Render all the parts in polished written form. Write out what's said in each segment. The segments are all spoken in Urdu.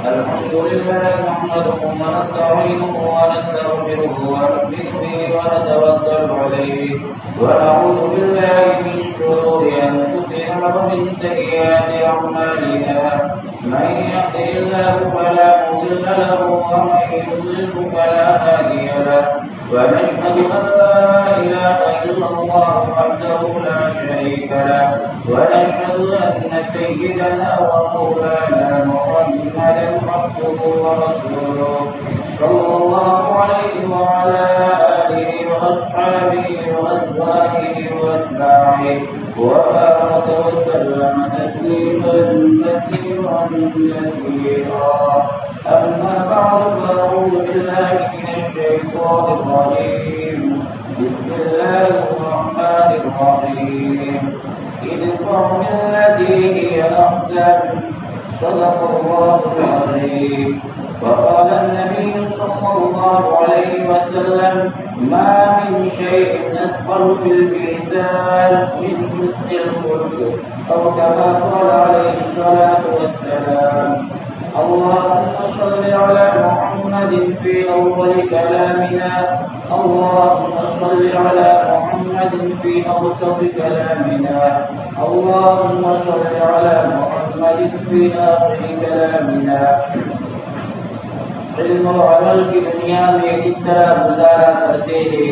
الحمد لله نحمده ونستعينه ونستغفره ونؤمن به ونتوكل عليه ونعوذ بالله من شرور أنفسنا ومن سيئات أعمالنا من يهده الله فلا مضل له ومن يضلل فلا هادي له ونشهد أن لا إله إلا الله وحده لا شريك له ونشهد أن سيدنا ومولانا محمدا عبده ورسوله صلى الله عليه وعلى آله وأصحابه وأزواجه وأتباعه وبارك وسلم تسليما كثيرا كثيرا أما بعد فأعوذ بالله من الشيطان الرجيم بسم الله الرحمن الرحيم ادفع بالتي هي أحسن صدق الله العظيم. وقال النبي صلى الله عليه وسلم ما من شيء أثقل في الميزان من حسن الخلق أو كما قال عليه الصلاة والسلام. اللهم صل على محمد في أول كلامنا اللهم صل على محمد في أوسط كلامنا اللهم صل على محمد في آخر كلامنا. علم و عمل کی دنیا میں اس طرح گزارا کرتے ہیں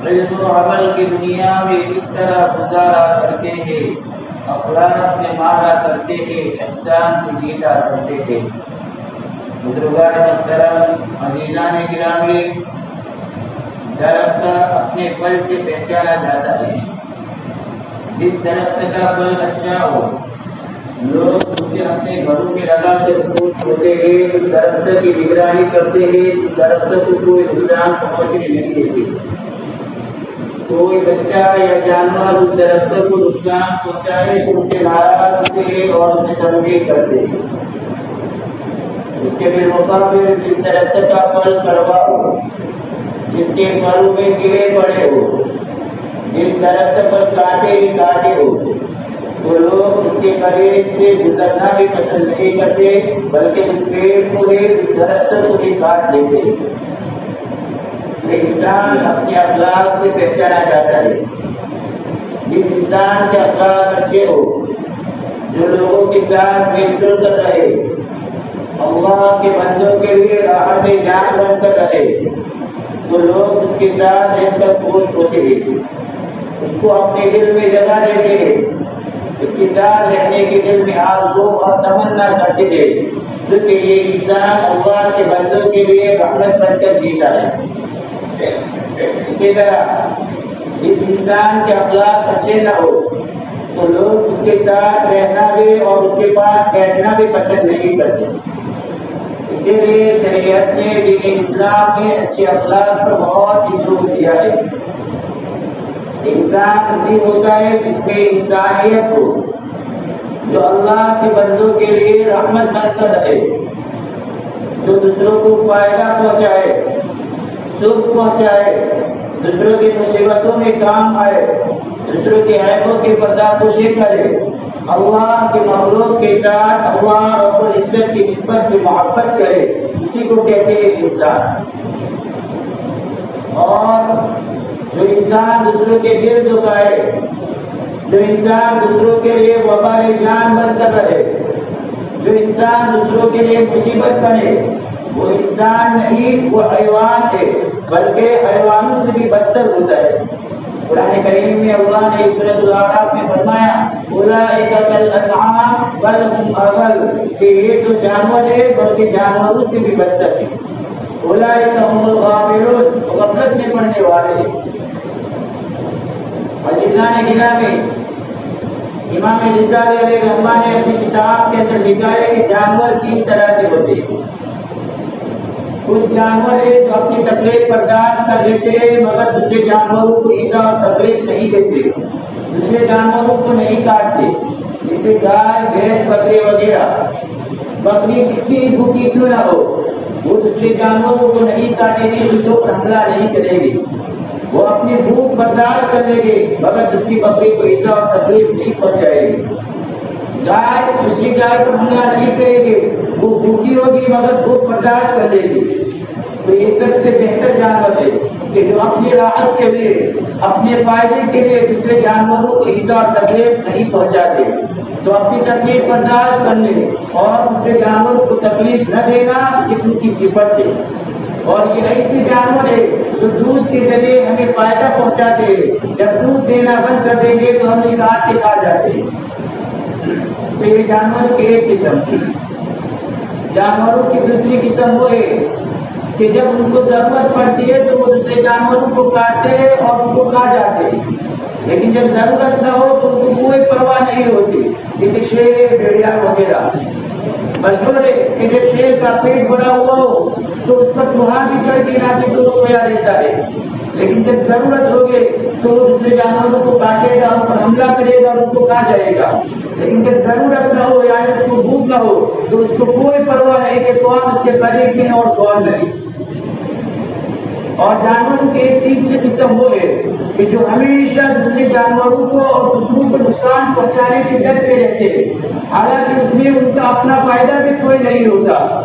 علم و عمل کی دنیا میں اس طرح گزارا کرتے ہیں اخلاق سے مارا کرتے ہیں احسان سے جیتا کرتے ہیں. بزرگان محترم عزیزان گرامی، درخت اپنے پھل سے پہچانا جاتا ہے. جس درخت کا پھل اچھا ہو لوگ اسے اپنے گھروں میں لگا کر خوش ہوتے ہیں، اس درخت کی نگرانی کرتے ہیں، اس درخت کو کوئی نقصان پہنچنے نہیں دیتے. کوئی بچہ یا جانور اس درخت کو نقصان پہنچائے تو اسے ناراض ہوتے ہیں اور اسے تنبیہ کرتے ہیں. اس کے بالمقابل جس درخت کا پھل کڑوا ہو، جس کے پھل میں کیڑے پڑے ہو، جس درخت پر کانٹے ہی کانٹے ہو، تو لوگ اس کے قریب سے گزرنا بھی پسند نہیں کرتے بلکہ اس پیڑ کو ہی اس درخت کو ہی کاٹ دیتے. انسان اپنے اخلاق سے پہچانا جاتا ہے. جس انسان کے اخلاق اچھے ہو، جو لوگوں کے ساتھ مل جل کر رہے، اللہ کے بندوں کے لیے راحت جان بن کر رہے، تو لوگ اس کے ساتھ رہ کر خوش ہوتے ہیں، اس کو اپنے دل میں جگہ دیتے ہیں، اس کے ساتھ رہنے کے دل میں آرزو اور تمنا کرتے ہیں، کیونکہ یہ انسان اللہ کے بندوں کے لیے رحمت بن کر جیتا ہے. اسی طرح جس انسان کے اخلاق اچھے نہ ہو تو لوگ اس کے ساتھ رہنا بھی اور اس کے پاس بیٹھنا بھی پسند نہیں کرتے. اسی لیے شریعت نے دین اسلام میں اچھے اخلاق پر بہت ہی زور دیا ہے. انسان وہی ہوتا ہے جس میں انسانیت ہو، جو اللہ کے بندوں کے لیے رحمت بن کر رہے، جو دوسروں کو فائدہ پہنچائے، سکھ پہنچائے، دوسروں کی مصیبتوں میں کام آئے، دوسروں کے عیبوں کی پردہ-پوشی کرے، اللہ کے مخلوق کے ساتھ اللہ رب العزت کی نسبت سے محبت کرے، اسی کو کہتے ہیں انسان. اور جو انسان دوسروں کے دل دکھائے، جو انسان دوسروں کے لیے وبال جان بن کر رہے، جو انسان دوسروں کے لیے مصیبت بنے، وہ انسان نہیں، وہ حیوان ہے، بلکہ حیوانوں سے بھی بدتر ہوتا ہے. قرآن کریم میں اللہ نے سورۃ الاعراف میں فرمایا اولئک کالانعام بل هم اضل، کہ یہ تو جانور ہے بلکہ جانوروں سے بھی بدتر ہے. اولئک هم الغافلون، غفلت میں پڑنے والے ہیں. عزیزان گرامی، امام غزالی علیہ الرحمہ نے اپنی کتاب کے اندر لکھا ہے کہ جانور 3 طرح کے ہوتے ہیں. کچھ جانور ہیں جو اپنی تکلیف برداشت کر لیتے ہیں مگر دوسرے جانوروں کو ایذا اور تکلیف نہیں دیتے، دوسرے جانوروں کو نہیں کاٹتے، جیسے گائے، بھینس، بکری وغیرہ. بکری کتنی بھوکی کیوں نہ ہو، وہ دوسرے جانوروں کو نہیں کاٹے گی، ان پر حملہ نہیں کرے گی، وہ اپنی بھوک برداشت کر لے گی مگر دوسری بکری کو ایذا اور تکلیف نہیں پہنچائے گی. گائے دوسری گائے پر حملہ نہیں کرے گی، وہ بھوکی ہوگی مگر بھوک برداشت کر لے گی. تو یہ سب سے بہتر جانور ہے کہ جو اپنی راحت کے لیے اپنے فائدے کے لیے دوسرے جانوروں کو ایذا اور تکلیف نہیں پہنچاتے. تو اپنی تکلیف برداشت کرنے اور دوسرے جانوروں کو تکلیف نہ دینا یہ ان کی صفت ہے. اور یہ ایسے جانور ہے جو دودھ کے ذریعے ہمیں فائدہ پہنچاتے ہیں. جب دودھ دینا بند کر دیں گے تو ہم نکال کے کھا جاتے ہیں. تو یہ جانور کی ایک قسم. جانوروں کی دوسری قسم وہ ہے کہ جب ان کو ضرورت پڑتی ہے تو وہ دوسرے جانوروں کو کاٹتے ہیں اور ان کو کھا جاتے ہیں. لیکن جب ضرورت نہ ہو تو ان کو کوئی پرواہ نہیں ہوتی. جیسے شیر بھیڑیا وغیرہ مشہور ہے کہ جب شیر کا پیٹ بھرا ہوا ہو تو اس پر وہاں بھی چڑھ کے لاتے تو وہ سویا رہتا ہے. لیکن جب ضرورت ہوگی تو وہ دوسرے جانوروں کو کاٹے گا, ان پر حملہ کرے گا اور ان کو کھا جائے گا. لیکن جب ضرورت نہ ہو یعنی اس کو بھوک نہ ہو تو اس کو کوئی پرواہ نہیں کہ کون اس کے قریب میں اور کون نہیں. اور جانوروں کی ایک تیسری قسم وہ ہے کہ جو ہمیشہ دوسرے جانوروں کو اور دوسروں کو نقصان پہنچانے کے ڈر پہ رہتے ہیں, حالانکہ اس میں ان کا اپنا فائدہ بھی کوئی نہیں ہوتا.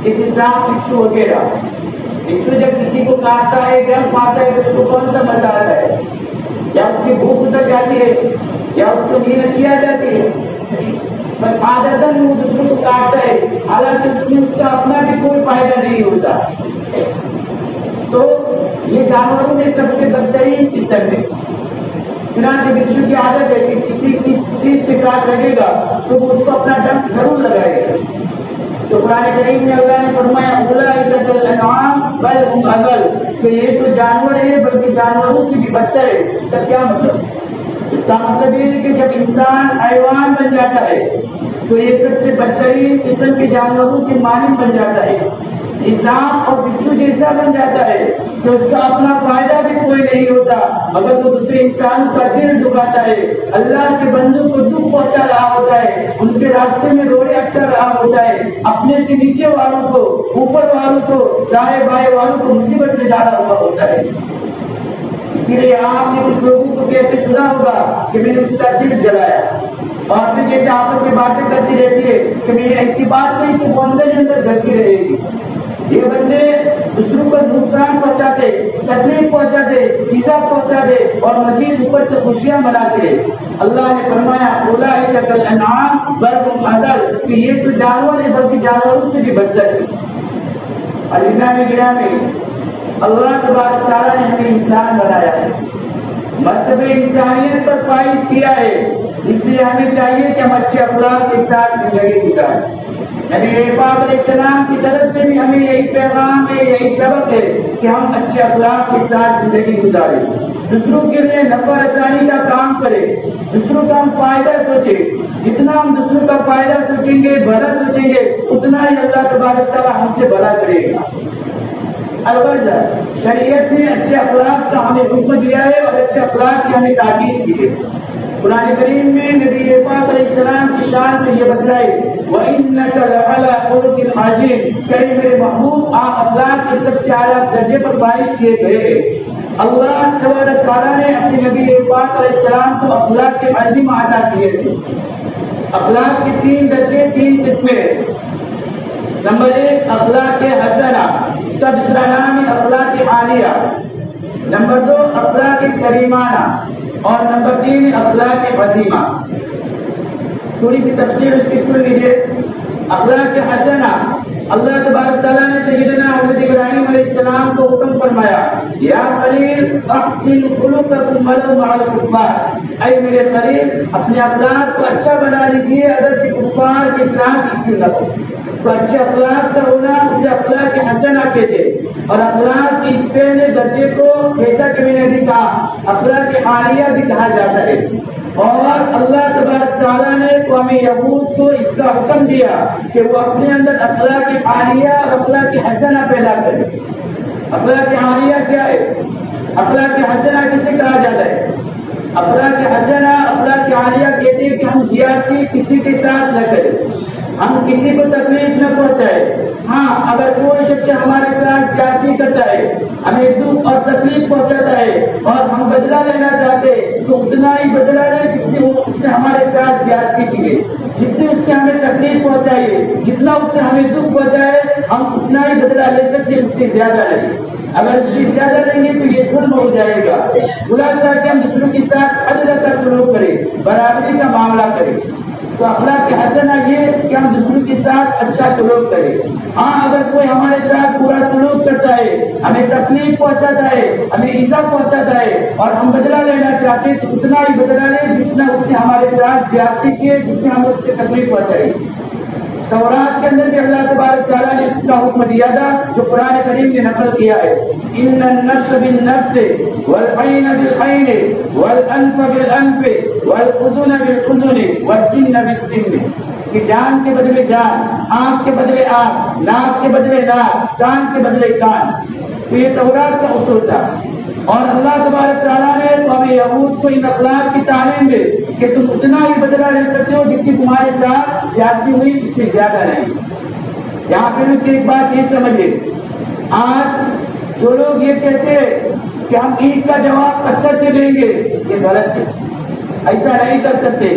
جیسے سانپ بچھو وغیرہ. بچھو جب کسی کو کاٹتا ہے ڈر پاتا ہے تو اس کو کون سا مزہ آتا ہے؟ یا اس کی بھوک اتر جاتی ہے یا اس کو نیند اچھی آ جاتی ہے؟ بس عادتاً وہ دوسروں کو کاٹتا ہے, حالانکہ اس میں اس کا اپنا بھی کوئی فائدہ نہیں ہوتا. تو یہ جانوروں میں سب سے بدترین قسم ہے. چنانچہ بچھو کی عادت ہے کہ کسی چیز کے ساتھ لگے گا تو وہ اس کو اپنا ڈنک ضرور لگائے گا. تو قرآن کریم میں اللہ نے فرمایا اولئک کالانعام بل هم اضل, کہ یہ تو جانور ہے بلکہ جانوروں سے بھی بدتر ہے. اس کا کیا مطلب؟ اس کا مطلب یہ ہے کہ جب انسان حیوان بن جاتا ہے تو یہ سب سے بدترین قسم کے جانوروں کے مانند بن جاتا ہے. سانپ اور بچھو جیسا بن جاتا ہے کہ اس کا اپنا فائدہ بھی کوئی نہیں ہوتا مگر وہ دوسرے انسان کا دل دکھاتا ہے, اللہ کے بندوں کو دکھ پہنچا رہا ہوتا ہے, ان کے راستے میں روڑے اٹکا رہا ہوتا ہے, اپنے سے نیچے والوں کو, اوپر والوں کو, دائیں بائیں والوں کو مصیبت میں ڈالا ہوا ہوتا ہے. اسی لیے آپ نے کچھ لوگوں کو کہتے سنا ہوگا کہ میں نے اس کا دل جلایا, اور پھر جیسے آپس میں باتیں کرتی رہتی ہے کہ میں نے ایسی بات کہی کہ وہ اندر ہی اندر جلتی رہے گی. یہ بندے دوسروں کو نقصان پہنچاتے, تکلیف پہنچاتے, ایذا پہنچاتے اور مزید اوپر سے خوشیاں مناتے. اللہ نے فرمایا اولئک کالانعام بل هم اضل, کہ یہ تو جانور ہے بلکہ جانوروں سے بھی بدتر ہے. عزیزان گرامی, اللہ تبارک تعالیٰ نے ہمیں انسان بنایا ہے, مرتبہ انسانیت پر فائز کیا ہے, اس لیے ہمیں چاہیے کہ ہم اچھے اخلاق کے ساتھ زندگی گزاریں. نبی پاک علیہ السلام کی طرف سے بھی ہمیں یہی پیغام ہے, یہی سبق ہے کہ ہم اچھے اخلاق کے ساتھ زندگی گزاریں, دوسروں کے لیے نفع رسانی کا کام کریں, دوسروں کا ہم فائدہ سوچیں. جتنا ہم دوسروں کا فائدہ سوچیں گے, بھلا سوچیں گے, اتنا ہی اللہ تبارک تعالیٰ ہم سے بھلا کرے گا. البتہ شریعت نے اچھے اخلاق کا ہمیں حکم دیا ہے اور اچھے اخلاق کی ہمیں تاکید کی ہے. قرآن کریم میں نبی پاک علیہ السلام کی شان میں یہ بتلائے وَإِنَّكَ لَعَلَىٰ خُلُقٍ عَظِيمٍ, کہ میرے محبوب آپ اخلاق کے سب سے اعلیٰ درجے پر فائز کیے گئے. اللہ تبارک تعالیٰ نے اپنے نبی پاک علیہ السلام کو اخلاق کے عظیم عطا کیے تھے. اخلاق کے 3 درجے, 3 قسمیں. نمبر 1 اخلاق حسنہ, اس کا دوسرا نام ہے اخلاق عالیہ. نمبر 2 اخلاق کریمانہ, اور نمبر 3 اخلاق عظیمہ. تھوڑی سی تفسیر اس کی سن لیجیے. اخلاق حسنہ, اللہ تبارک تعالیٰ نے سیدنا حضرت ابراہیم علیہ السلام کو حکم فرمایا یا خلیل احسن خلقکم ولو مع الکفار, اے میرے خلیل اپنے اخلاق کو اچھا بنا لیجیے اگرچہ کفار کے ساتھ کیوں نہ ہو. تو اچھے اخلاق کا ہونا اسے اخلاق حسنہ کہتے, اور اخلاق کے اس پہلے درجے کو جیسا کہ میں نے ابھی کہا اخلاق عالیہ بھی کہا جاتا ہے. اور اللہ تبارک تعالیٰ نے قوم یہود کو اس کا حکم دیا کہ وہ اپنے اندر اخلاق عالیہ اور اخلاق حسنہ پیدا کرے. اخلاق عالیہ کیا ہے؟ اخلاق حسنہ کسے کہا جاتا ہے؟ اخلاق حسنہ, اخلاق عالیہ کہتے ہیں کہ ہم زیادتی کسی کے ساتھ نہ کریں, ہم کسی کو تکلیف نہ پہنچائے. ہاں اگر کوئی شخص ہمارے ساتھ زیادتی کرتا ہے, ہمیں دکھ اور تکلیف پہنچاتا ہے اور ہم بدلہ لینا چاہتے تو اتنا ہی بدلہ لیں جتنے اس نے ہمارے ساتھ زیادتی کی ہے. جتنی اس نے ہمیں تکلیف پہنچائی ہے، جتنا اس نے ہمیں دکھ پہنچائے، ہم اتنا ہی بدلہ لے سکتے، اس سے زیادہ نہیں۔ اگر اس سے زیادہ لیں گے تو یہ ظلم ہو جائے گا۔ خلاصہ کہ ہم دوسروں کے ساتھ عدل کا سلوک کریں، برابری کا معاملہ کریں۔ تو اخلاق حسنہ یہ کہ ہم دوسروں کے ساتھ اچھا سلوک کریں۔ ہاں اگر کوئی ہمارے ساتھ برا سلوک کرتا ہے، ہمیں تکلیف پہنچاتا ہے، ہمیں ایذا پہنچاتا ہے اور ہم بدلہ لینا چاہتے ہیں تو اتنا ہی بدلہ لیں جتنا اس نے ہمارے ساتھ زیادتی کی ہے، جتنے ہم اس سے تکلیف پہنچائی۔ تورات کے اندر بھی اللہ تبارک تعالیٰ نے اس کا حکم دیا تھا جو قرآن کریم نے نقل کیا ہے، ان النفس بالنفس والعین بالعین والانف بالانف والاذن بالاذن والسن بالسن، کہ جان کے بدلے جان، آنکھ کے بدلے آنکھ، ناک کے بدلے ناک، کان کے بدلے کان۔ تو یہ تورات کا اصول تھا، اور اللہ تبارک تعالیٰ نے قوم یہود کو ان اخلاق کی تعلیم دی کہ تم اتنا ہی بدلہ لے سکتے ہو جتنی تمہارے ساتھ زیادتی ہوئی، اس سے زیادہ نہیں۔ یہاں پہ ایک بات یہ سمجھے، آج جو لوگ یہ کہتے ہیں کہ ہم اینٹ کا جواب پتھر سے دیں گے، یہ غلط ہے، ایسا نہیں کر سکتے۔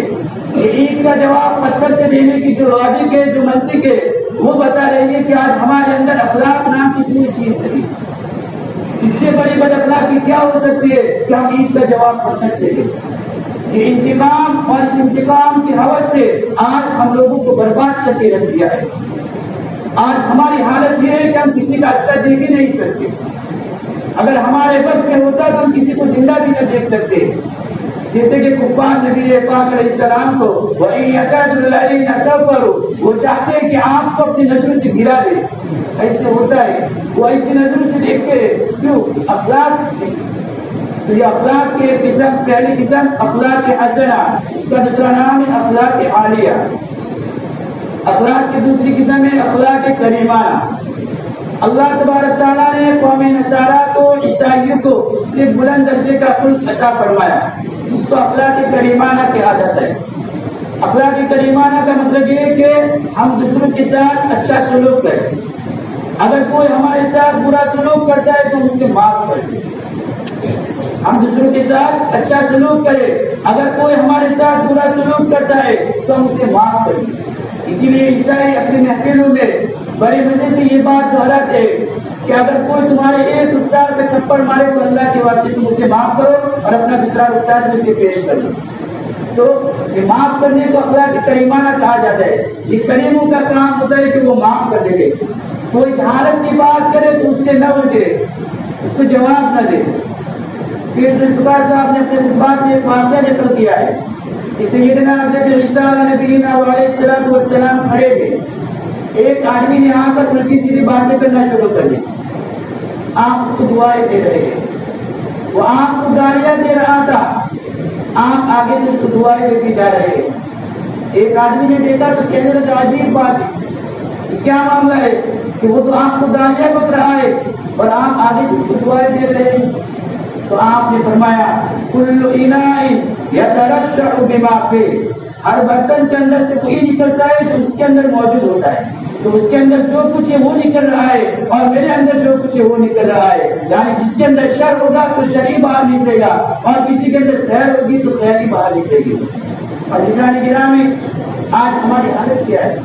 یہ اینٹ کا جواب پتھر سے دینے کی جو لاجک ہے، جو منطق ہے، وہ بتا رہی ہے کہ آج ہمارے اندر اخلاق نام کی کوئی چیز نہیں۔ اس سے بڑی بد اخلاقی کیا ہو سکتی ہے کہ ہم عید کا جواب پتھر سے دیں؟ یہ انتقام اور اس انتقام کی ہوس سے آج ہم لوگوں کو برباد کر کے رکھ دیا ہے۔ آج ہماری حالت یہ ہے کہ ہم کسی کا اچھا دیکھ ہی نہیں سکتے۔ اگر ہمارے بس میں ہوتا تو ہم کسی کو زندہ بھی نہ دیکھ سکتے، جیسے کہ کفار نبی پاک علیہ السلام کو وَإِن يَكَادُ الَّذِينَ كَفَرُوا، وہ چاہتے ہیں کہ آپ کو اپنی نظروں سے گرا دے۔ ایسے ہوتا ہے، وہ ایسی نظروں سے دیکھتے ہیں، کیوں؟ اخلاق نہیں۔ تو یہ اخلاق کے قسم، پہلی قسم اخلاق حسنہ، اس کا دوسرا نام ہے اخلاق عالیہ۔ اخلاق کی دوسری قسم ہے اخلاق کریمانہ۔ اللہ تبارک تعالیٰ نے قوم نصارہ کو، عیسائیوں کو اس کے بلند درجے کا خلق عطا فرمایا، جس کو اخلاق کریمانہ کہا جاتا ہے۔ اخلاق کریمانہ کا مطلب یہ ہے کہ ہم دوسروں کے ساتھ اچھا سلوک کریں۔ اگر کوئی ہمارے ساتھ برا سلوک کرتا ہے تو اسے معاف کر دیں۔ ہم دوسروں کے ساتھ اچھا سلوک کریں، اگر کوئی ہمارے ساتھ برا سلوک کرتا ہے تو ہم اسے معاف کر دیں۔ اسی لیے عیسائی اپنی محفلوں میں بڑے مزے سے یہ بات دہراتے کہ اگر کوئی تمہارے ایک رخسار پہ تھپڑ مارے تو اللہ کے واسطے تم اسے معاف کرو اور اپنا دوسرا رخسار بھی اسے پیش کر دو۔ تو یہ معاف کرنے کو اخلاق کریمانہ کہا جاتا ہے۔ یہ کریموں کا کام ہوتا ہے کہ وہ معاف کر دے گے۔ کوئی جہالت کی بات کرے تو اس سے نہ بچے، اس کو جواب نہ دے۔ پیر ذوالفقار صاحب نے اپنے خطبات میں ایک واقعہ نقل کیا ہے کہ سیدنا حضرت عیسیٰ علیہ السلام کھڑے تھے، ایک آدمی نے آ کر الٹی سیدھی باتیں کرنا شروع کر دی۔ آپ اس کو دعائیں دے رہے ہیں، وہ آپ کو گالیاں دے رہا تھا، آپ آگے سے اس کو دعائیں دیتے جا رہے ہیں۔ ایک آدمی نے دیکھا تو کہنے لگا عجیب بات ہے، کیا معاملہ ہے کہ وہ تو آپ کو گالیاں بک رہا ہے اور آپ آگے سے اس کو دعائیں دے رہے ہیں؟ تو آپ نے فرمایا کل اناء یترشح بما فیہ، ہر برتن کے اندر سے وہی نکلتا ہے جو اس کے اندر موجود ہوتا ہے۔ تو اس کے اندر جو کچھ ہے وہ نکل رہا ہے اور میرے اندر جو کچھ ہے وہ نکل رہا ہے، یعنی جس کے اندر شر ہوگا تو شر ہی باہر نکلے گا اور کسی کے اندر خیر ہوگی تو خیر ہی باہر نکلے گی۔ عزیزان گرامی، آج ہماری حالت کیا ہے؟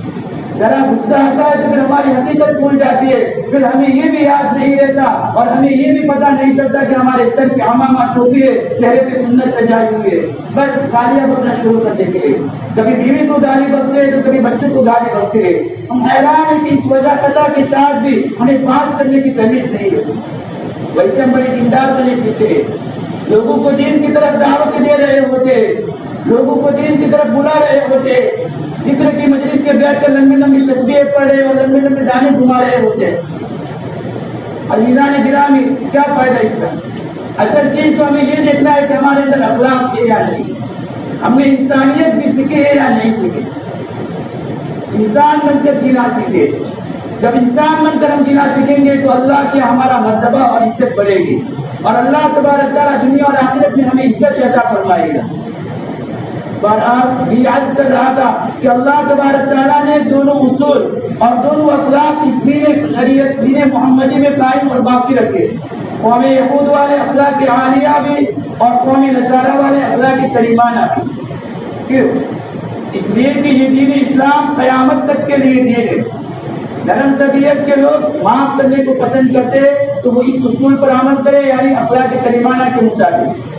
ذرا غصہ آتا ہے تو پھر ہماری حقیقت بھول جاتی ہے، پھر ہمیں یہ بھی یاد نہیں رہتا اور ہمیں یہ بھی پتہ نہیں چلتا کہ ہمارے سر پہ عمامہ ٹوپی ہے، چہرے پہ سنت سجائی ہوئی ہے، بس گالیاں بکنا شروع کر دیتے ہیں۔ کبھی بیوی کو گالی بکتے ہیں تو کبھی بچوں کو گالی بکتے ہیں۔ ہم حیران ہیں کہ اس وضاحت کے ساتھ بھی ہمیں بات کرنے کی تمیز نہیں ہوتی۔ ویسے ہم بڑی دیندار بنے پھرتے ہیں، لوگوں کو دین کی طرف دعوت دے رہے ہوتے، لوگوں کو دین کی طرف بلا رہے ہوتے، ذکر کی مجلس کے بیٹھ کر لمبی لمبی تسبیحیں پڑھ رہے اور لمبے لمبے دانے گھما رہے ہوتے۔ عزیزان گرامی، کیا فائدہ اس کا؟ اصل چیز تو ہمیں یہ دیکھنا ہے کہ ہمارے اندر اخلاق ہے یا نہیں، ہم نے انسانیت بھی سیکھے ہے یا نہیں سیکھے۔ انسان بن کر جینا سیکھے، جب انسان بن کر ہم جینا سیکھیں گے تو اللہ کے ہمارا مرتبہ اور عزت بڑھے گی اور اللہ تبارک تعالیٰ دنیا اور آخرت میں ہمیں عزت سے عطا فرمائے گا۔ اور آپ بھی عرض کر رہا تھا کہ اللہ تبارک تعالیٰ نے دونوں اصول اور دونوں اخلاق اس دین شریعت دین محمدی میں قائم اور باقی رکھے۔ قوم یہود والے اخلاق عالیہ بھی اور قوم نصارہ والے اخلاق کریمانہ بھی۔ کیوں؟ اس لیے کہ یہ دین اسلام قیامت تک کے لیے دین ہے۔ نرم طبیعت کے لوگ معاف کرنے کو پسند کرتے تو وہ اس اصول پر عمل کرے، یعنی اخلاق کریمانہ کے مطابق۔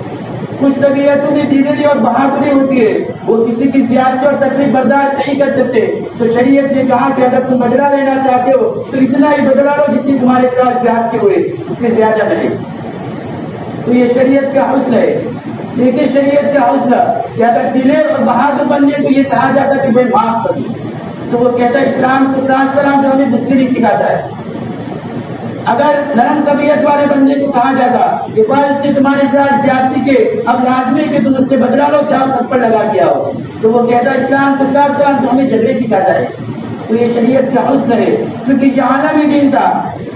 کچھ طبیعتوں میں دیدری اور بہادری ہوتی ہے، وہ کسی کی زیادتی اور تکلیف برداشت نہیں کر سکتے، تو شریعت نے کہا کہ اگر تم بدلہ لینا چاہتے ہو تو اتنا ہی بدلہ لو جتنی تمہارے ساتھ زیادتی ہوئے، اس سے زیادہ نہیں۔ تو یہ شریعت کا حسن ہے۔ دیکھیے شریعت کا حسن کہ اگر دلیر اور بہادر بندے کو یہ کہا جاتا کہ بھائی معاف کر دو، تو وہ کہتا ہے اسلام کو ساتھ سلام جو ہمیں بزدلی سکھاتا ہے۔ اگر نرم طبیعت والے بندے کو کہا جاتا کہ بھائی اس نے تمہارے ساتھ زیادتی کے، اب لازمی کہ تم اس سے بدلا لو، جاؤ تھپڑ لگا کے آؤ، تو وہ کہتا ہے اسلام کو ساتھ سلام جو ہمیں جھگڑے سکھاتا ہے۔ تو یہ شریعت کا حسن ہے، کیونکہ یہ عالمی دین تھا،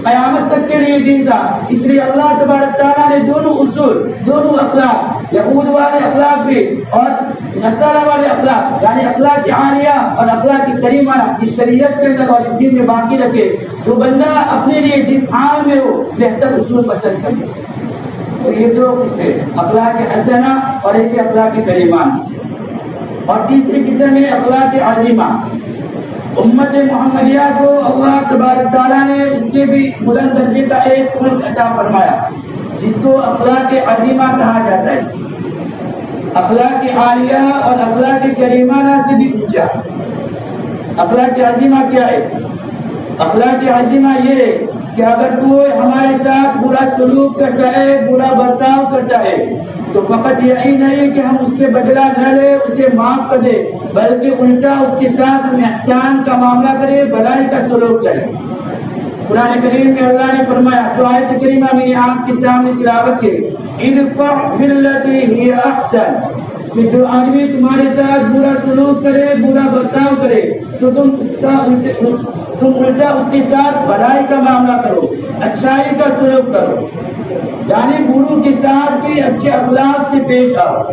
قیامت تک کے لیے دین تھا، اس لیے اللہ تبارک تعالیٰ نے دونوں اصول، دونوں اخلاق، یہود والے اخلاق بھی اور نصارہ والے اخلاق، یعنی اخلاق عالیہ اور اخلاق کریمہ اس شریعت کے اندر اور اس دین میں باقی رکھے۔ جو بندہ اپنے لیے جس حال میں ہو بہتر اصول پسند کر سکے۔ تو یہ دو قسمیں، اخلاق حسنہ اور ایک اخلاق کریمہ، اور تیسری قسم ہے اخلاق عظیمہ۔ امت محمدیہ کو اللہ تبارک تعالیٰ نے اس کے بھی بلند درجے کا ایک خلق عطا فرمایا جس کو اخلاق عظیمہ کہا جاتا ہے۔ اخلاق عالیہ اور اخلاق کریمہ سے بھی اونچا۔ اخلاق عظیمہ کیا ہے؟ اخلاق عظیمہ یہ ہے کہ اگر کوئی ہمارے ساتھ برا سلوک کرتا ہے، برا برتاؤ کرتا ہے، تو فقط یہی نہیں کہ ہم اس سے بدلہ نہ لیں، اسے معاف کر دیں، بلکہ الٹا اس کے ساتھ ہم احسان کا معاملہ کریں، بھلائی کا سلوک کریں۔ قرآن کریم میں اللہ نے فرمایا، جو آیت کریمہ میں آپ کے سامنے تلاوت کی، ادفع باللتی ہی احسن، کہ جو آدمی تمہارے ساتھ برا سلوک کرے، برا برتاؤ کرے، تو تم الٹا اس کے ساتھ بھلائی کا معاملہ کرو، اچھائی کا سلوک کرو، یعنی بروں کے ساتھ بھی اچھے اخلاق سے پیش آؤ۔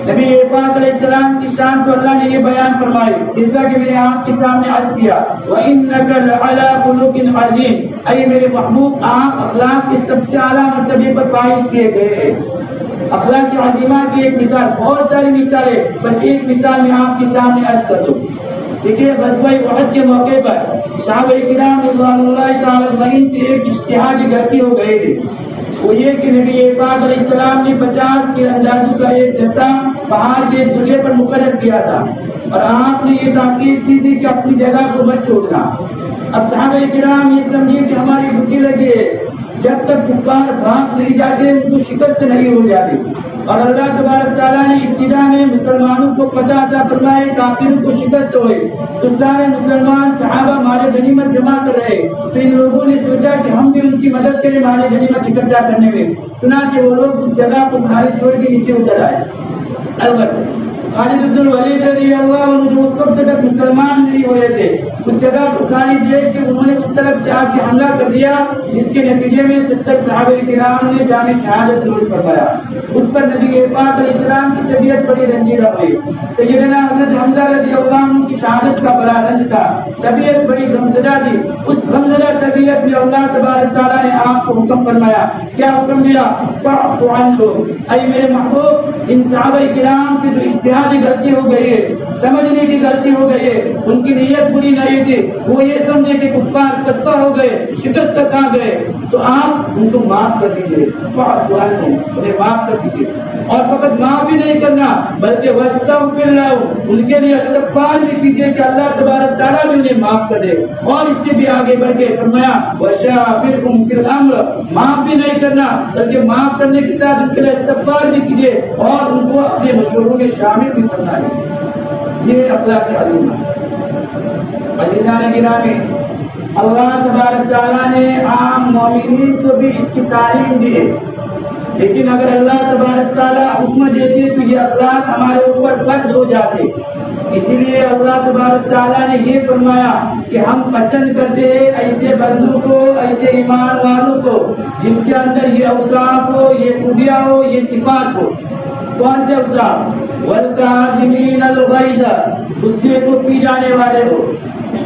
نبی پاک علیہ السلام کی شان کو اللہ نے یہ بیان فرمائی، جیسا کہ میں نے آپ کے سامنے عرض کیا، وَإِنَّكَ لَعَلَىٰ خُلُقٍ عَظِيمٍ، اے میرے محبوب آپ اخلاق کے سب سے اعلیٰ مرتبے پر فائز کیے گئے ہیں۔ اخلاق عظیمہ کی ایک مثال، بہت ساری مثالیں، بس ایک مثال میں آپ کے سامنے عرض کر دوں۔ دیکھیے غزوہ احد کے موقع پر صحابہ کرام رضوان اللہ تعالی اجمعین سے ایک اجتہادی غلطی ہو گئی تھی، وہ یہ کہ نبی پاک علیہ السلام نے 50 تیراندازوں کا ایک دستہ پہاڑ کے جگہ پر مقرر کیا تھا، اور آپ نے یہ تاکید کی تھی کہ اپنی جگہ کو مت چھوڑنا۔ اب صحابہ کرام یہ سمجھے کہ ہماری ڈیوٹی لگی ہے، جب تک کفار بھاگ نہیں جاتے ان کو شکست نہیں ہو جاتی، اور اللہ تبارک تعالیٰ نے ابتدا میں مسلمانوں کو پتہ عطا فرمائے کافروں کو شکست ہوئے، تو سارے مسلمان صحابہ مال غنیمت جمع کر رہے، تو ان لوگوں نے سوچا کہ ہم بھی ان کی مدد کریں مال غنیمت اکٹھا کرنے میں، چنانچہ وہ لوگ اس جگہ کو بھاری چھوڑ کے نیچے اتر آئے۔ البتہ خالد بن الولید رضی اللہ عنہ جو اس وقت تک مسلمان نہیں ہوئے تھے، اس جگہ کو خالی دیکھ کے انہوں نے اس طرف سے آ کے حملہ کر دیا، جس کے نتیجے میں 70 صحابہ کرام نے جام شہادت نوش فرمایا۔ اس پر نبی پاک علیہ السلام کی طبیعت بڑی رنجیدہ ہوئی۔ سیدنا حضرت حمزہ رضی اللہ عنہ کی شہادت کا بڑا رنج تھا، طبیعت بڑی غمزدہ تھی۔ اس غمزدہ طبیعت میں اللہ تبارک تعالیٰ نے آپ کو حکم فرمایا، کیا حکم دیا؟ فاعف عنہم، اے میرے محبوب ان صحابہ کرام سے جو اجتہادی غلطی ہو گئی ہے، سمجھنے کی غلطی ہو گئی ہے، ان کی نیت بری نہیں تھی، وہ یہ سمجھے کہ کفار پستہ ہو گئے، شکست تک آ گئے، تو آپ ان کو معاف کر دیجیے، فاعف عنہم، انہیں معاف کر دیجیے، اور فقط معاف بھی نہیں کرنا بلکہ واستغفر لہم، ان کے لیے استغفار بھی کیجیے کہ اللہ تبارک تعالیٰ بھی انہیں معاف کر دے، اور اس سے بھی آگے بڑھ کے فرمایا وشاورہم فی الامر، معاف بھی نہیں کرنا بلکہ معاف کرنے کے ساتھ ان کے لیے استغفار بھی کیجیے اور ان کو اپنے مشوروں میں شامل بھی کرنا ہے۔ یہ اخلاق عظیمہ۔ عزیزان گرامی، اللہ تبارک تعالیٰ نے عام مومنین کو بھی اس کی تعلیم دی ہے، لیکن اگر اللہ تبارک تعالیٰ حکم دیتے تو یہ اخلاق ہمارے اوپر فرض ہو جاتے، اسی لیے اللہ تبارک تعالیٰ نے یہ فرمایا کہ ہم پسند کرتے ہیں ایسے بندوں کو، ایسے ایمان والوں کو جن کے اندر یہ اوصاف ہو، یہ خوبیاں ہو، یہ صفات ہو۔ کون سے اوصاف؟ والکاظمین الغیظ، غصے کو پی جانے والے ہو،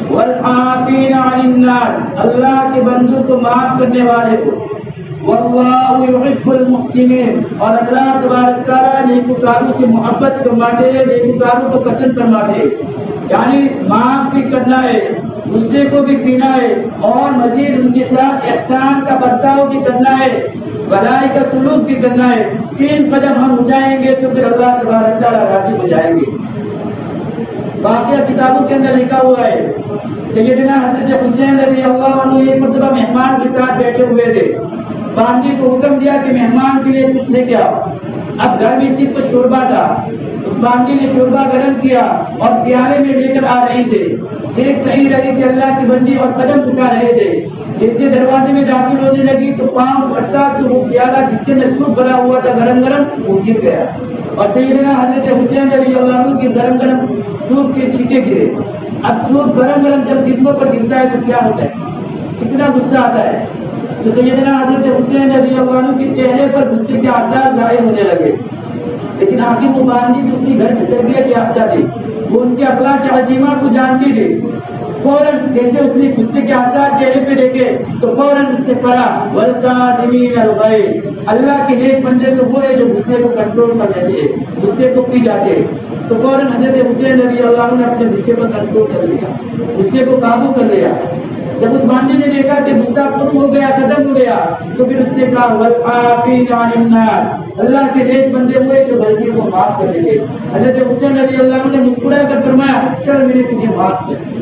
والعافین عن الناس، اللہ کے بندوں کو معاف کرنے والے ہو، واللہ یحب المحسنین، اور اللہ تبارک تعالیٰ نیکوکاروں سے محبت فرماتے ہیں، نیکوکاروں کو پسند فرماتے ہیں۔ یعنی معاف بھی کرنا ہے، غصے کو بھی پینا ہے، اور مزید ان کے ساتھ احسان کا برتاؤ بھی کرنا ہے، بھلائی کا سلوک بھی کرنا ہے۔ 3 قدم ہم اٹھائیں گے تو پھر اللہ تبارک تعالیٰ راضی ہو جائیں گے۔ واقعہ کتابوں کے اندر لکھا ہوا ہے، سیدنا حضرت حسین رضی اللہ عنہ ایک مرتبہ مہمان کے ساتھ بیٹھے ہوئے تھے، باندی کو حکم دیا کہ مہمان کے لیے کچھ لے کے آؤ۔ اب گھر میں صرف شوربہ تھا، اس باندی نے شوربہ گرم کیا اور پیالے میں لے کر آ رہے تھے، دیکھ نہیں رہے تھے اللہ کی بندی اور قدم اٹھا رہے تھے۔ جیسے دروازے میں داخل ہونے لگی تو پاؤں اٹکا تو وہ پیالہ جس کے اندر سوپ بھرا ہوا تھا گرم گرم وہ گر گیا، اور سیدنا حضرت حسین رضی اللہ عنہ کی گرم گرم سوپ کے چھینٹے گرے۔ اب سوپ گرم گرم جب جسموں پر گرتا ہے تو کیا ہوتا ہے، کتنا غصہ آتا ہے۔ تو سیدنا حضرت حسین رضی اللہ عنہ کے چہرے پر غصے کے آثار ظاہر ہونے لگے، لیکن آخر وہ باندی بھی اسی گھر کی تربیت یافتہ تھی، وہ ان کے اخلاق عظیمہ کو جانتی تھی۔ فوراً جیسے اس نے غصے کے آثار چہرے پہ دیکھے تو فوراً اس نے پڑھا والکاظمین الغیظ، اللہ کے نیک بندے تو وہ ہے جو غصے کو کنٹرول کر لیتے ہیں، غصے کو پی جاتے ہیں۔ تو فوراً حضرت حسین رضی اللہ عنہ نے اپنے غصے پر کنٹرول کر لیا، غصے کو قابو کر لیا۔ جب اس باندی نے دیکھا کہ غصہ ختم ہو گیا، ختم ہو گیا، تو پھر اس نے کہا والعافین عن الناس، اللہ کے نیک بندے ہوئے جو غلطیوں کو معاف کر دیں گے۔ حضرت حسین رضی اللہ عنہ نے مسکرا کر فرمایا چل میں نے تجھے معاف کر دیا۔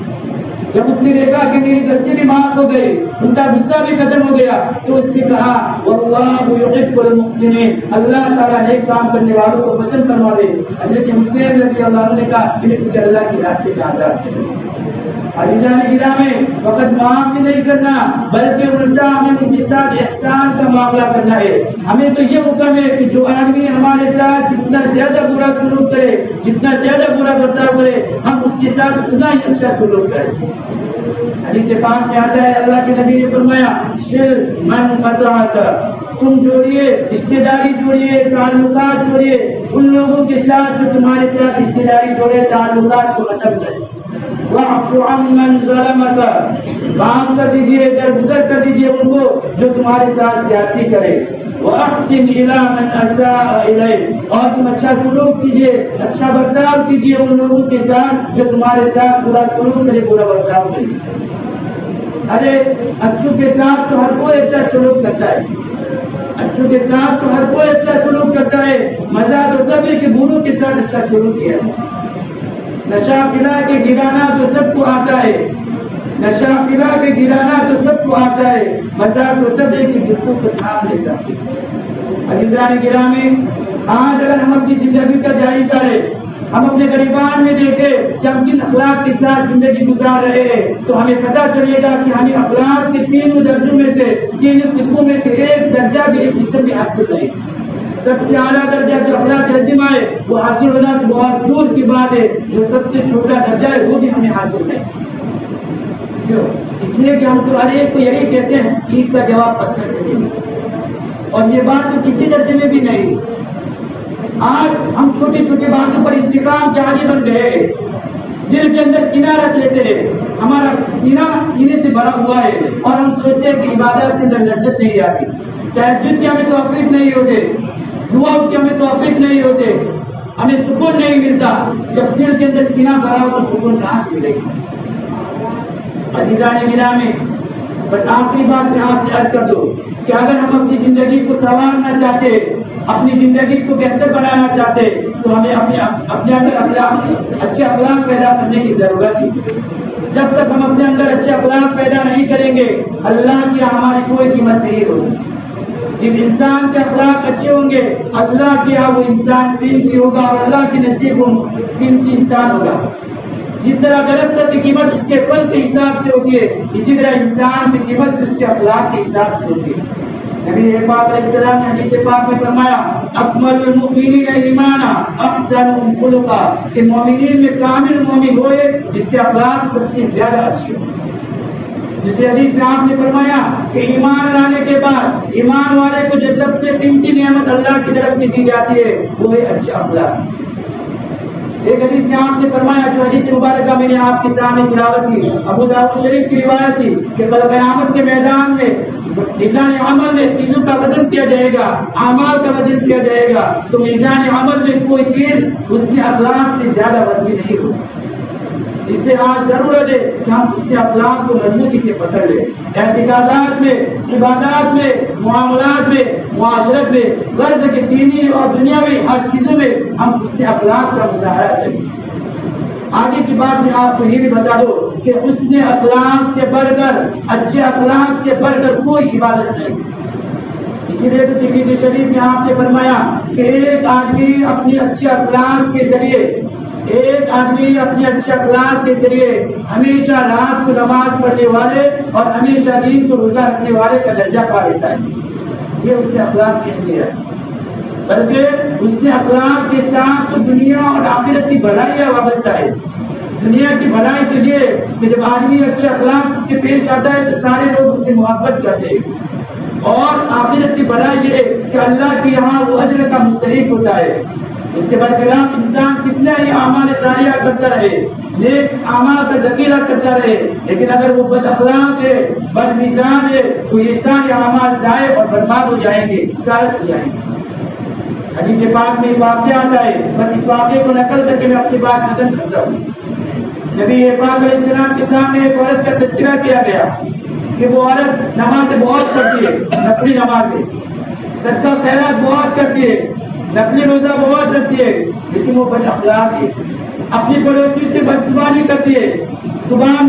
جب اس نے دیکھا کہ میری غلطی بھی معاف ہو گئی، ان کا غصہ بھی ختم ہو گیا، تو اس نے کہا واللہ یحب المحسنین، اللہ تعالیٰ نیک کام کرنے والوں کو پسند فرما دے۔ حضرت حسین رضی اللہ عنہ نے کہا میں نے تجھے اللہ کے راستے کا آزاد کر دیا۔ عزیزان گرامی، فقط معاف بھی نہیں کرنا بلکہ الٹا ہمیں ان کے ساتھ احسان کا معاملہ کرنا ہے۔ ہمیں تو یہ حکم ہے کہ جو آدمی ہمارے ساتھ جتنا زیادہ برا سلوک کرے، جتنا زیادہ برا برتاؤ کرے، ہم اس کے ساتھ اتنا ہی اچھا سلوک کریں۔ حدیث پاک میں آتا ہے اللہ کے نبی نے فرمایا شل من قطعت، تم جوڑیے، رشتے داری جوڑیے، تعلقات جوڑیے ان لوگوں کے ساتھ جو تمہارے ساتھ رشتے داری جوڑے، تعلقات کو ختم کریں۔ واعف عمن ظلمک، معاف کر دیجئے، درگزر کر دیجئے ان کو جو تمہارے ساتھ زیادتی کرے۔ واحسن الی من اساء الیک، اور تم اچھا سلوک کیجئے، اچھا برتاؤ کیجئے ان لوگوں کے ساتھ جو تمہارے ساتھ برا سلوک کرے، برا برتاؤ کرے۔ ارے اچھوں کے ساتھ تو ہر کوئی اچھا سلوک کرتا ہے، اچھوں کے ساتھ تو ہر کوئی اچھا سلوک کرتا ہے، مزہ تو تب ہے کہ بروں کے ساتھ اچھا سلوک کیا ہے۔ نشہ پلا کے گرانا تو سب کو آتا ہے، نشہ پلا کے گرانا تو سب کو آتا ہے، مزہ تو تب ہے کہ گرتوں کو تھام لے سکتے۔ عزیزان گرامی، آج اگر ہم اپنی زندگی کا جائزہ لیں، ہم اپنے غریبان میں دیکھیں کہ ہم کن اخلاق کے ساتھ زندگی گزار رہے ہیں، تو ہمیں پتہ چلے گا کہ ہمیں اخلاق کے 3 درجوں میں سے، 3 قسموں میں سے ایک درجہ بھی ایک قسم بھی حاصل نہیں۔ سب سے اعلیٰ درجہ جو اخلاق عظیمہ ہے وہ حاصل ہونا تو بہت دور کی بات ہے، جو سب سے چھوٹا درجہ ہے وہ بھی ہمیں حاصل نہیں۔ کیوں؟ اس لیے کہ ہم تو ہر ایک کو یہی کہتے ہیں عید کا جواب پتھر سے دیں، اور یہ بات تو کسی درجے میں بھی نہیں۔ آج ہم چھوٹی چھوٹی باتوں پر انتقام کے عادی بن گئے، دل کے اندر کینہ رکھ لیتے ہیں، ہمارا سینہ کینے سے بھرا ہوا ہے، اور ہم سوچتے ہیں کہ عبادت کے اندر لذت نہیں آتی، تہجد کے ہمیں توفیق نہیں ہوتے، دعا کے ہمیں توفیق نہیں ہوتے، ہمیں سکون نہیں ملتا۔ جب دل کے اندر کینہ بھرا ہو تو سکون کہاں سے ملے گا؟ عزیزان گرامی، بس آخری بات میں آپ سے عرض کر دوں کہ اگر ہم اپنی زندگی کو سنوارنا چاہتے، اپنی زندگی کو بہتر بنانا چاہتے، تو ہمیں اپنے اندر اچھے اخلاق پیدا کرنے کی ضرورت ہے۔ جب تک ہم اپنے اندر اچھے اخلاق پیدا نہیں کریں گے، اللہ کی ہماری کوئی قیمت نہیں ہوگی۔ جس انسان کے اخلاق اچھے ہوں گے، اللہ کے یہاں وہ انسان قیمتی ہوگا، اور اللہ کے نزدیک وہ قیمتی انسان ہوگا۔ جس طرح درخت کی قیمت اس کے پھل کے حساب سے ہوتی ہے، اسی طرح انسان کی قیمت اس کے اخلاق کے حساب سے ہوتی ہے۔ نبی پاک علیہ السلام نے حدیث پاک میں فرمایا اکمل المؤمنین ایمانا احسنهم خلقا، کہ مومنین میں کامل مومن ہوئے جس کے اخلاق سب سے زیادہ اچھے ہوں۔ جسے حدیث میں آپ نے فرمایا کہ ایمان لانے کے بعد ایمان والے کو جو سب سے قیمتی نعمت اللہ کی طرف سے دی جاتی ہے وہ ہے اچھا اخلاق۔ ایک حدیث میں آپ نے فرمایا، جو حدیث مبارکہ میں نے آپ کے سامنے تلاوت کی، ابو داؤد شریف کی روایت تھی کہ کل قیامت کے میدان میں میزان عمل میں چیزوں کا وزن کیا جائے گا، اعمال کا وزن کیا جائے گا، تو میزان عمل میں کوئی چیز اس کے اخلاق سے زیادہ وزنی نہیں ہوگی۔ اس سے آج ضرورت ہے کہ ہم اس کے اخلاق کو مضبوطی سے پکڑ لیں، اعتقادات میں، عبادات میں، معاملات میں، معاشرت میں، غرض کے دینی اور دنیاوی ہر چیزوں میں ہم اس کے اخلاق کا مظاہرہ کریں۔ آگے کی بات میں آپ کو یہ بھی بتا دو کہ حسن اخلاق سے بڑھ کر، اچھے اخلاق سے بڑھ کر کوئی عبادت نہیں۔ اسی لیے تو ترمذی شریف میں آپ نے فرمایا کہ ایک آدمی اپنے اچھے اخلاق کے ذریعے ہمیشہ رات کو نماز پڑھنے والے اور ہمیشہ دین کو روزہ رکھنے والے کا درجہ پا لیتا ہے۔ یہ اس کے اخلاق کی اہمیت ہے، بلکہ اس کے اخلاق کے ساتھ تو دنیا اور آخرت کی بھلائی وابستہ ہے۔ دنیا کی بھلائی تو یہ کہ جب آدمی اچھے اخلاق سے پیش آتا ہے تو سارے لوگ اس سے محبت کرتے ہیں، اور آخرت کی بھلائی یہ ہے کہ اللہ کے یہاں وہ اجر کا مستحق ہوتا ہے۔ اس کے برخلاف انسان کتنا ہی اعمال صالحہ کرتا رہے، نیک اعمال کا ذخیرہ کرتا رہے، لیکن اگر وہ بد اخلاق ہے، بد میزان ہے، تو یہ سارے اعمال ضائع اور برباد ہو جائیں گے، غارت ہو جائیں گے۔ حدیث پاک میں واقعہ آتا ہے، بس اس واقعے کو نقل کر کے میں اپنی بات ختم کرتا ہوں۔ نبی پاک علیہ السلام کے سامنے ایک عورت کا تذکرہ کیا گیا کہ وہ عورت نماز بہت پڑھتی ہے، نفلی نمازیں، صدقہ خیرات بہت کرتی ہے، نفلی روزہ بہت رکھتی ہے، لیکن وہ بد اخلاق ہے، اپنی پڑوسی سے بدزبانی کرتی ہے، زبان